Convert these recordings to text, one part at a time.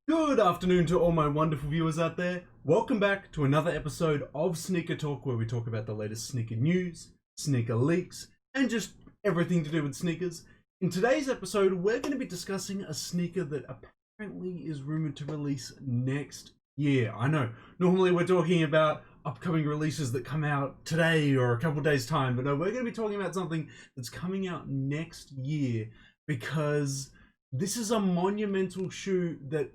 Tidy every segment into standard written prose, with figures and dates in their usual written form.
Good afternoon to all my wonderful viewers out there. Welcome back to another episode of Sneaker Talk, where we talk about the latest sneaker news, sneaker leaks, and just everything to do with sneakers. In today's episode, we're going to be discussing a sneaker that apparently is rumored to release next year. I know, normally we're talking about upcoming releases that come out today or a couple days time, but no, we're going to be talking about something that's coming out next year because this is a monumental shoe that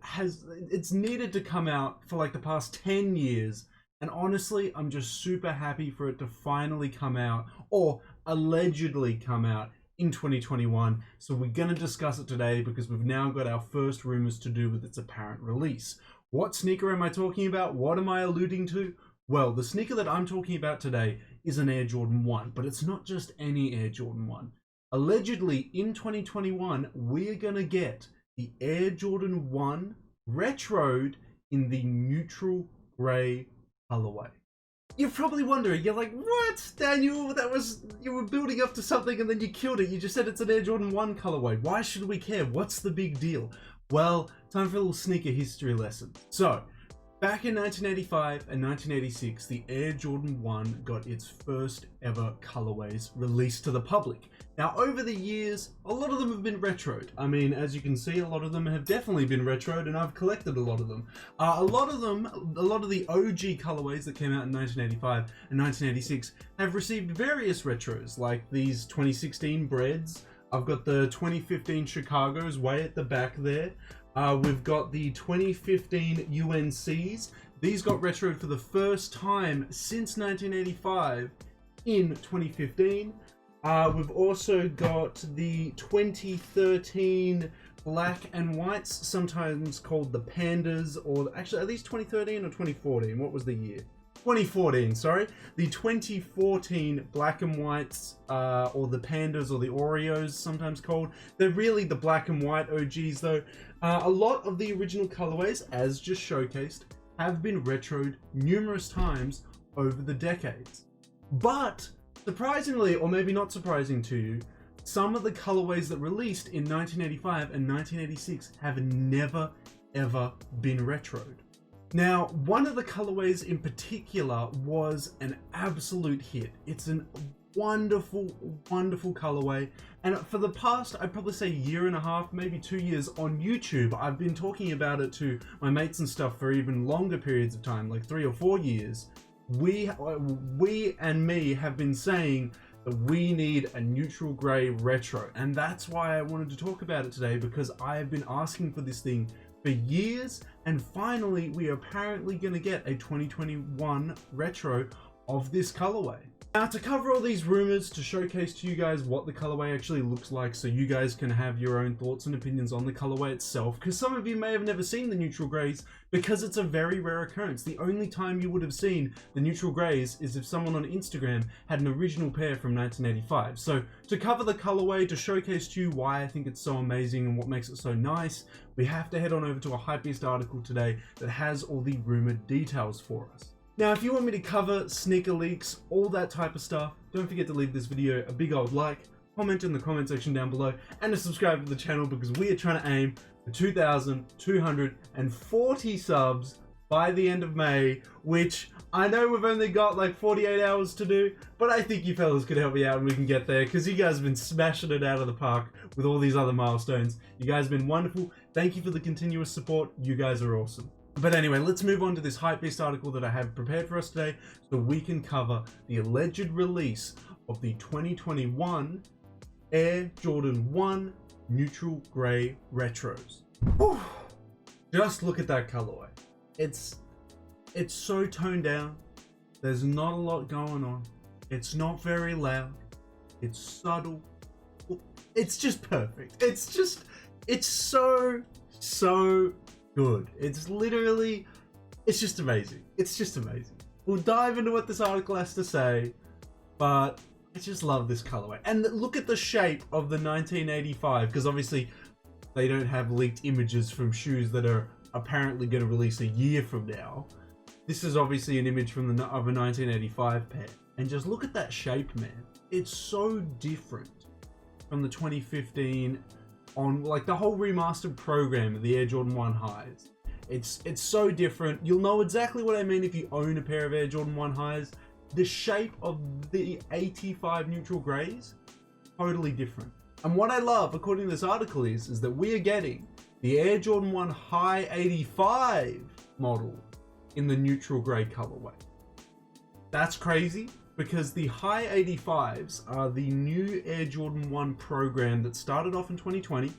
it's needed to come out for like the past 10 years. And honestly, I'm just super happy for it to finally come out, or allegedly come out, in 2021. So we're going to discuss it today because we've now got our first rumors to do with its apparent release. What sneaker am I talking about? What am I alluding to? Well, the sneaker that I'm talking about today is an Air Jordan 1, but it's not just any Air Jordan 1. Allegedly, in 2021, we're gonna get the Air Jordan 1 retroed in the neutral grey colorway. You're probably wondering, you're like, what, Daniel? You were building up to something and then you killed it. You just said it's an Air Jordan 1 colorway. Why should we care? What's the big deal? Well, time for a little sneaker history lesson. So, back in 1985 and 1986, the Air Jordan 1 got its first ever colorways released to the public. Now, over the years, a lot of them have been retroed. I mean, as you can see, a lot of them have definitely been retroed, and I've collected a lot of them. A lot of the OG colorways that came out in 1985 and 1986 have received various retros, like these 2016 Breads. I've got the 2015 Chicago's way at the back there. We've got the 2015 UNCs. These got retroed for the first time since 1985 in 2015. We've also got the 2013 black and whites, sometimes called the Pandas, or actually, are these 2013 or 2014? What was the year? 2014, sorry. The 2014 black and whites, or the Pandas, or the Oreos, sometimes called. They're really the black and white OGs, though. A lot of the original colorways, as just showcased, have been retroed numerous times over the decades. But surprisingly, or maybe not surprising to you, some of the colorways that released in 1985 and 1986 have never ever been retroed. Now, one of the colorways in particular was an absolute hit. It's a wonderful, wonderful colorway. And for the past, I'd probably say year and a half, maybe 2 years on YouTube, I've been talking about it to my mates and stuff for even longer periods of time, like 3 or 4 years. We and me have been saying that we need a neutral grey retro. And that's why I wanted to talk about it today, because I have been asking for this thing for years, and finally we are apparently going to get a 2021 retro of this colorway. Now, to cover all these rumors, to showcase to you guys what the colorway actually looks like, so you guys can have your own thoughts and opinions on the colorway itself, because some of you may have never seen the neutral greys, because it's a very rare occurrence. The only time you would have seen the neutral greys is if someone on Instagram had an original pair from 1985. So to cover the colorway, to showcase to you why I think it's so amazing and what makes it so nice, we have to head on over to a HYPEBEAST article today that has all the rumored details for us. Now, if you want me to cover sneaker leaks, all that type of stuff, don't forget to leave this video a big old like, comment in the comment section down below, and to subscribe to the channel, because we are trying to aim for 2,240 subs by the end of May, which I know we've only got like 48 hours to do, but I think you fellas could help me out and we can get there, because you guys have been smashing it out of the park with all these other milestones. You guys have been wonderful. Thank you for the continuous support. You guys are awesome. But anyway, let's move on to this HYPEBEAST article that I have prepared for us today, so we can cover the alleged release of the 2021 Air Jordan 1 neutral grey retros. Whew. Just look at that colorway. It's so toned down. There's not a lot going on. It's not very loud. It's subtle. It's just perfect. It's so good. It's just amazing. It's just amazing. We'll dive into what this article has to say, but I just love this colorway. And look at the shape of the 1985, because obviously they don't have leaked images from shoes that are apparently going to release a year from now. This is obviously an image from of a 1985 pair. And just look at that shape, man. It's so different from the 2015 on like the whole remastered program of the Air Jordan 1 highs. It's so different. You'll know exactly what I mean if you own a pair of Air Jordan 1 highs. The shape of the 85 neutral greys, totally different. And what I love, according to this article, is that we are getting the Air Jordan 1 High 85 model in the neutral grey colorway. That's crazy, because the High 85s are the new Air Jordan 1 program that started off in 2020,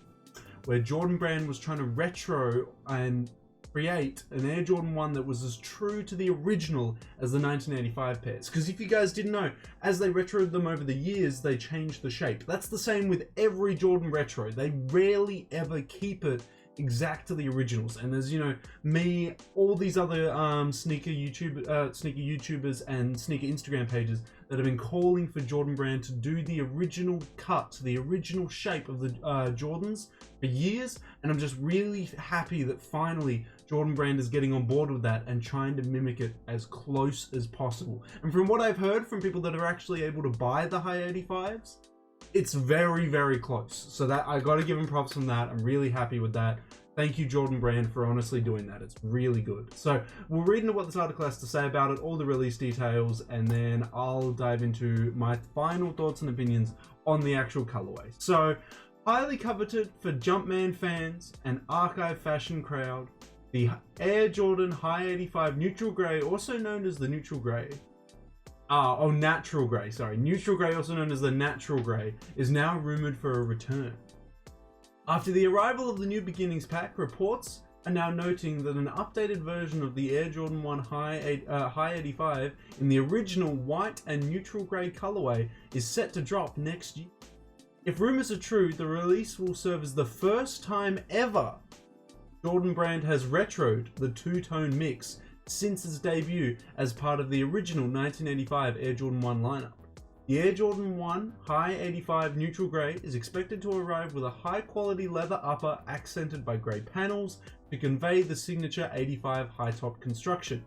where Jordan Brand was trying to retro and create an Air Jordan 1 that was as true to the original as the 1985 pairs. Because if you guys didn't know, as they retroed them over the years, they changed the shape. That's the same with every Jordan retro. They rarely ever keep it exact to the originals. And there's, you know, me, all these other sneaker YouTubers and sneaker Instagram pages that have been calling for Jordan Brand to do the original cut, the original shape of the Jordans for years. And I'm just really happy that finally Jordan Brand is getting on board with that and trying to mimic it as close as possible. And from what I've heard from people that are actually able to buy the High 85s, it's very, very close. So that I got to give them props on that. I'm really happy with that. Thank you, Jordan Brand, for honestly doing that. It's really good. So we'll read into what this article has to say about it, all the release details, and then I'll dive into my final thoughts and opinions on the actual colorway. So, highly coveted for Jumpman fans and archive fashion crowd, the Air Jordan High 85 Neutral Grey, also known as the Neutral Grey, Natural Grey, sorry. Neutral Grey, also known as the Natural Grey, is now rumoured for a return. After the arrival of the New Beginnings pack, reports are now noting that an updated version of the Air Jordan 1 High 85 in the original white and neutral grey colourway is set to drop next year. If rumours are true, the release will serve as the first time ever Jordan Brand has retroed the two-tone mix since its debut as part of the original 1985 Air Jordan 1 lineup. The Air Jordan 1 High 85 Neutral Grey is expected to arrive with a high-quality leather upper accented by grey panels to convey the signature 85 high-top construction.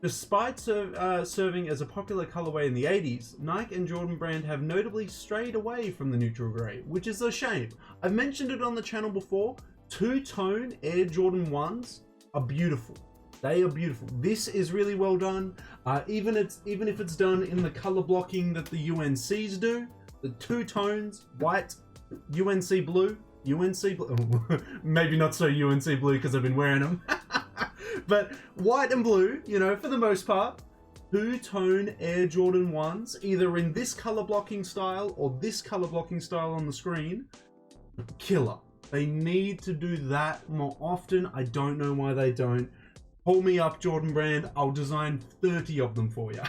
Despite serving as a popular colorway in the 80s, Nike and Jordan Brand have notably strayed away from the neutral grey, which is a shame. I've mentioned it on the channel before, two-tone Air Jordan 1s are beautiful. They are beautiful. This is really well done. Even if it's done in the color blocking that the UNCs do, the two tones, white, UNC blue, maybe not so UNC blue because I've been wearing them, but white and blue, you know, for the most part, two-tone Air Jordan 1s, either in this color blocking style or this color blocking style on the screen, killer. They need to do that more often. I don't know why they don't. Pull me up, Jordan Brand. I'll design 30 of them for you.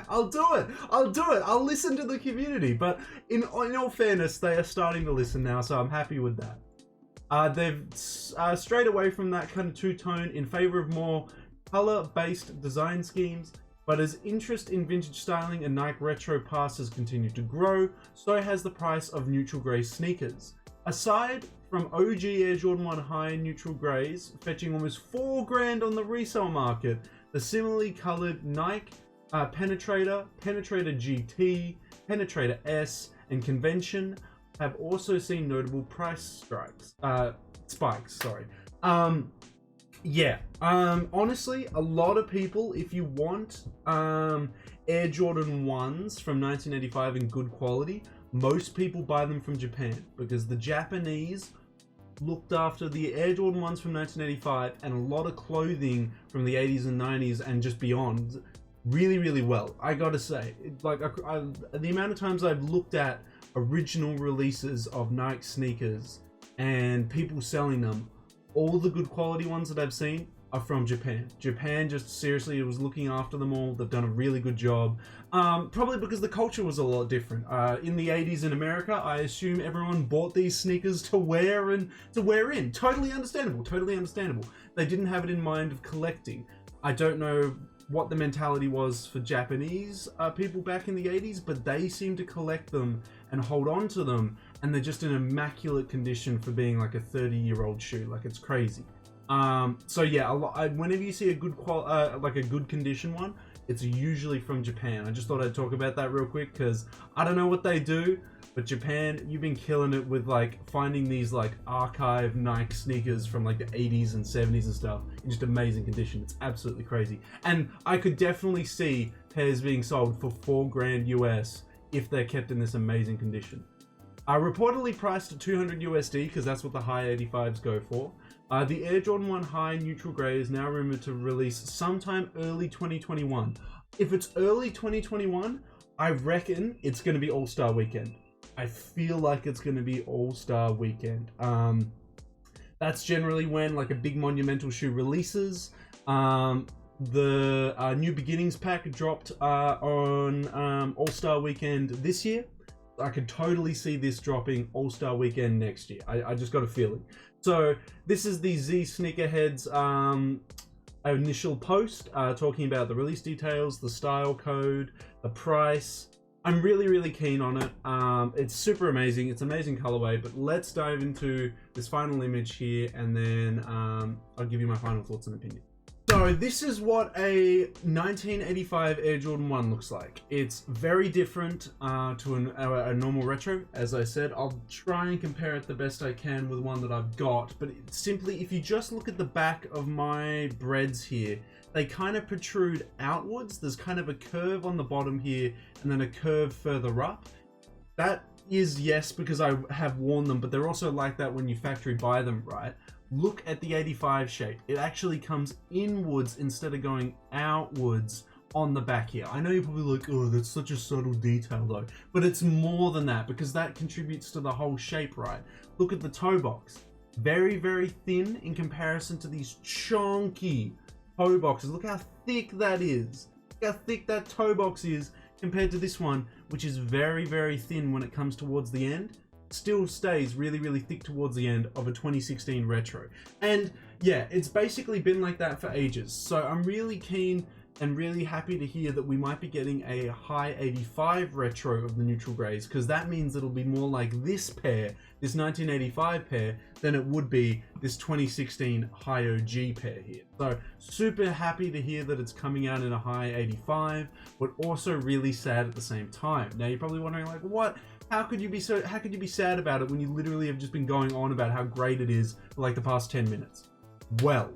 I'll do it. I'll listen to the community. But in all fairness, they are starting to listen now, so I'm happy with that. They've strayed away from that kind of two-tone in favor of more color-based design schemes. But as interest in vintage styling and Nike retro passes continue to grow, so has the price of neutral grey sneakers. Aside from OG Air Jordan 1 High neutral greys, fetching almost $4,000 on the resale market, the similarly coloured Nike Penetrator, Penetrator GT, Penetrator S, and Convention have also seen notable price spikes. Honestly, a lot of people, if you want Air Jordan 1s from 1985 in good quality, most people buy them from Japan because the Japanese looked after the Air Jordan 1s from 1985 and a lot of clothing from the 80s and 90s and just beyond really, really well. I gotta say, the amount of times I've looked at original releases of Nike sneakers and people selling them, all the good quality ones that I've seen are from Japan. Japan just seriously was looking after them all. They've done a really good job. Probably because the culture was a lot different. In the 80s in America, I assume everyone bought these sneakers to wear in. Totally understandable. They didn't have it in mind of collecting. I don't know what the mentality was for Japanese people back in the 80s, but they seem to collect them and hold on to them, and they're just in immaculate condition for being like a 30-year-old shoe. Like, it's crazy. Whenever you see a good a good condition one, it's usually from Japan. I just thought I'd talk about that real quick because I don't know what they do, But Japan, you've been killing it with like finding these like archive Nike sneakers from like the 80s and 70s and stuff in just amazing condition. It's absolutely crazy. And I could definitely see pairs being sold for $4,000 US if they're kept in this amazing condition. Reportedly priced at 200 USD because that's what the high 85s go for. The Air Jordan 1 High Neutral Grey is now rumored to release sometime early 2021. If it's early 2021, I reckon it's going to be All-Star Weekend. I feel like it's going to be All-Star Weekend. That's generally when like a big monumental shoe releases. The New Beginnings pack dropped on All-Star Weekend this year. I could totally see this dropping All-Star Weekend next year. I just got a feeling. So this is the Z Sneakerheads initial post talking about the release details, the style code, the price. I'm really keen on it. It's super amazing. It's amazing colorway, but let's dive into this final image here and then I'll give you my final thoughts and opinion. So this is what a 1985 Air Jordan 1 looks like. It's very different to a normal retro. As I said, I'll try and compare it the best I can with one that I've got, but simply if you just look at the back of my breads here, they kind of protrude outwards. There's kind of a curve on the bottom here and then a curve further up. That is, yes, because I have worn them, but they're also like that when you factory buy them, right? Look at the 85 shape. It actually comes inwards instead of going outwards on the back here. I know you're probably like, oh, that's such a subtle detail though, but it's more than that because that contributes to the whole shape, right? Look at the toe box. Very thin in comparison to these chunky toe boxes. Look how thick that is. Look how thick that toe box is compared to this one, which is very thin when it comes towards the end. Still stays really thick towards the end of a 2016 retro. And yeah, it's basically been like that for ages. So I'm really keen and really happy to hear that we might be getting a high 85 retro of the neutral grays, because that means it'll be more like this pair, this 1985 pair, than it would be this 2016 high OG pair here. So super happy to hear that it's coming out in a high 85, but also really sad at the same time. Now you're probably wondering like, what? How could you be sad about it when you literally have just been going on about how great it is for like the past 10 minutes? Well,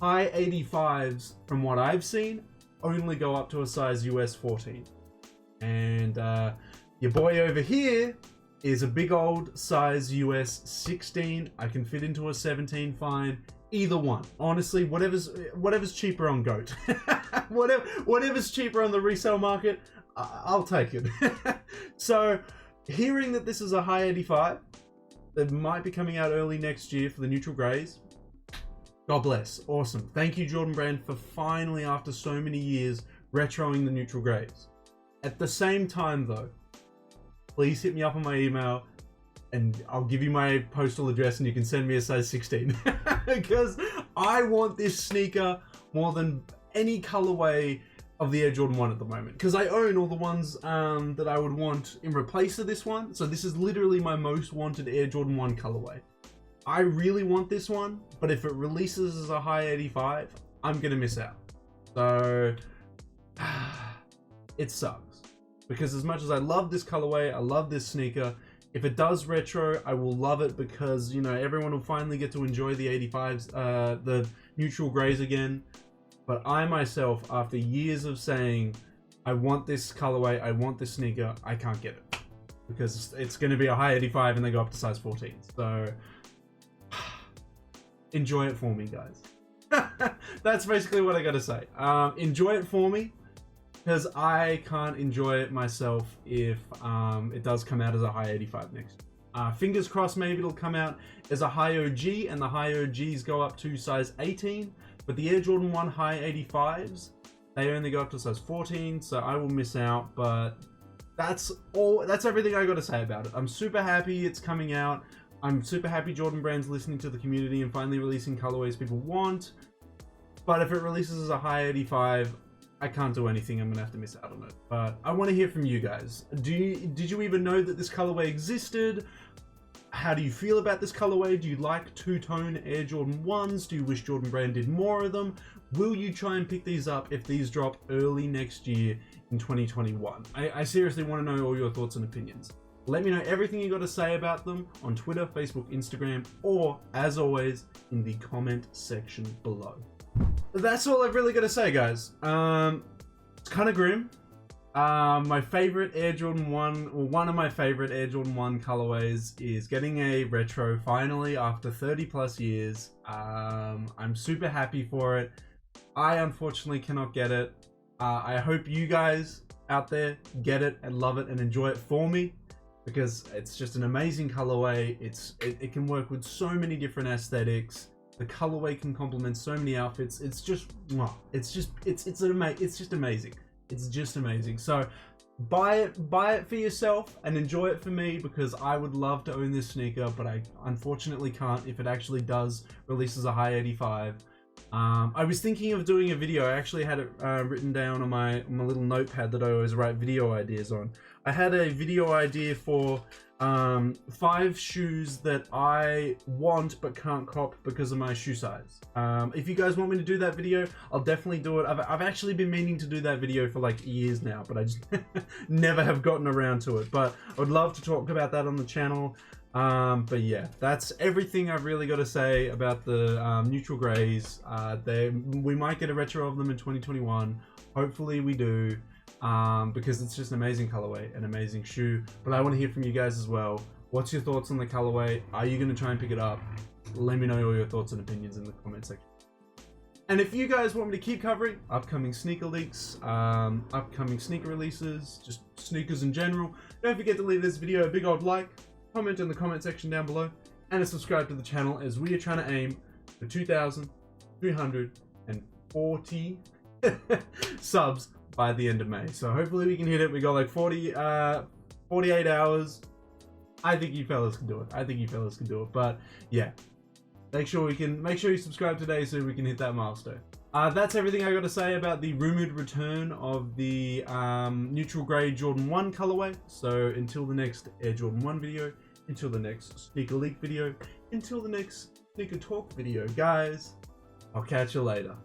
high 85s, from what I've seen, only go up to a size US 14. And your boy over here is a big old size US 16. I can fit into a 17 fine. Either one. Honestly, whatever's cheaper on GOAT. whatever's cheaper on the resale market, I'll take it. So, hearing that this is a high 85, that might be coming out early next year for the neutral grays, God bless. Awesome. Thank you, Jordan Brand, for finally, after so many years, retroing the neutral grays. At the same time, though, please hit me up on my email and I'll give you my postal address and you can send me a size 16. Because I want this sneaker more than any colorway of the Air Jordan 1 at the moment, because I own all the ones that I would want in replace of this one. So this is literally my most wanted Air Jordan 1 colorway. I really want this one, but if it releases as a high 85, I'm gonna miss out. So it sucks, because as much as I love this colorway, I love this sneaker, if it does retro, I will love it, because, you know, everyone will finally get to enjoy the 85s, the neutral grays again. But I myself, after years of saying, I want this colorway, I want this sneaker, I can't get it. Because it's going to be a high 85 and they go up to size 14. So, enjoy it for me, guys. That's basically what I got to say. Enjoy it for me, because I can't enjoy it myself if it does come out as a high 85 next year. Fingers crossed, maybe it'll come out as a high OG, and the high OGs go up to size 18. But the Air Jordan 1 high 85s, they only go up to size 14, so I will miss out. But that's everything I got to say about it. I'm super happy it's coming out. I'm super happy Jordan Brand's listening to the community and finally releasing colorways people want. But if it releases as a high 85, I can't do anything. I'm gonna have to miss out on it. But I want to hear from you guys. Did you even know that this colorway existed? How do you feel about this colorway? Do you like two-tone Air Jordan 1s? Do you wish Jordan Brand did more of them? Will you try and pick these up if these drop early next year in 2021? I seriously want to know all your thoughts and opinions. Let me know everything you got to say about them on Twitter, Facebook, Instagram, or as always, in the comment section below. That's all I've really got to say, guys. It's kind of grim. My favorite Air Jordan 1, or one of my favorite Air Jordan 1 colorways is getting a retro finally after 30 plus years. I'm super happy for it. I unfortunately cannot get it. I hope you guys out there get it and love it and enjoy it for me, because it's just an amazing colorway. It can work with so many different aesthetics. The colorway can complement so many outfits. It's just amazing. It's just amazing. So buy it for yourself and enjoy it for me, because I would love to own this sneaker, but I unfortunately can't if it actually does release as a high 85. I was thinking of doing a video. I actually had it written down on my little notepad that I always write video ideas on. I had a video idea for 5 shoes that I want but can't cop because of my shoe size. If you guys want me to do that video, I'll definitely do it. I've actually been meaning to do that video for like years now, but I just never have gotten around to it. But I would love to talk about that on the channel. But yeah, that's everything I've really got to say about the neutral grays. We might get a retro of them in 2021. Hopefully we do, because it's just an amazing colorway, an amazing shoe. But I want to hear from you guys as well. What's your thoughts on the colorway? Are you going to try and pick it up? Let me know all your thoughts and opinions in the comment section. And if you guys want me to keep covering upcoming sneaker leaks, upcoming sneaker releases, just sneakers in general, don't forget to leave this video a big old like, comment in the comment section down below, and to subscribe to the channel, as we are trying to aim for 2,340 subs by the end of May. So hopefully we can hit it. We got like 48 hours. I think you fellas can do it. But yeah, make sure you subscribe today so we can hit that milestone. That's everything I got to say about the rumored return of the neutral grey Jordan 1 colorway. So until the next Air Jordan 1 video, until the next sneaker leak video, until the next sneaker talk video, guys, I'll catch you later.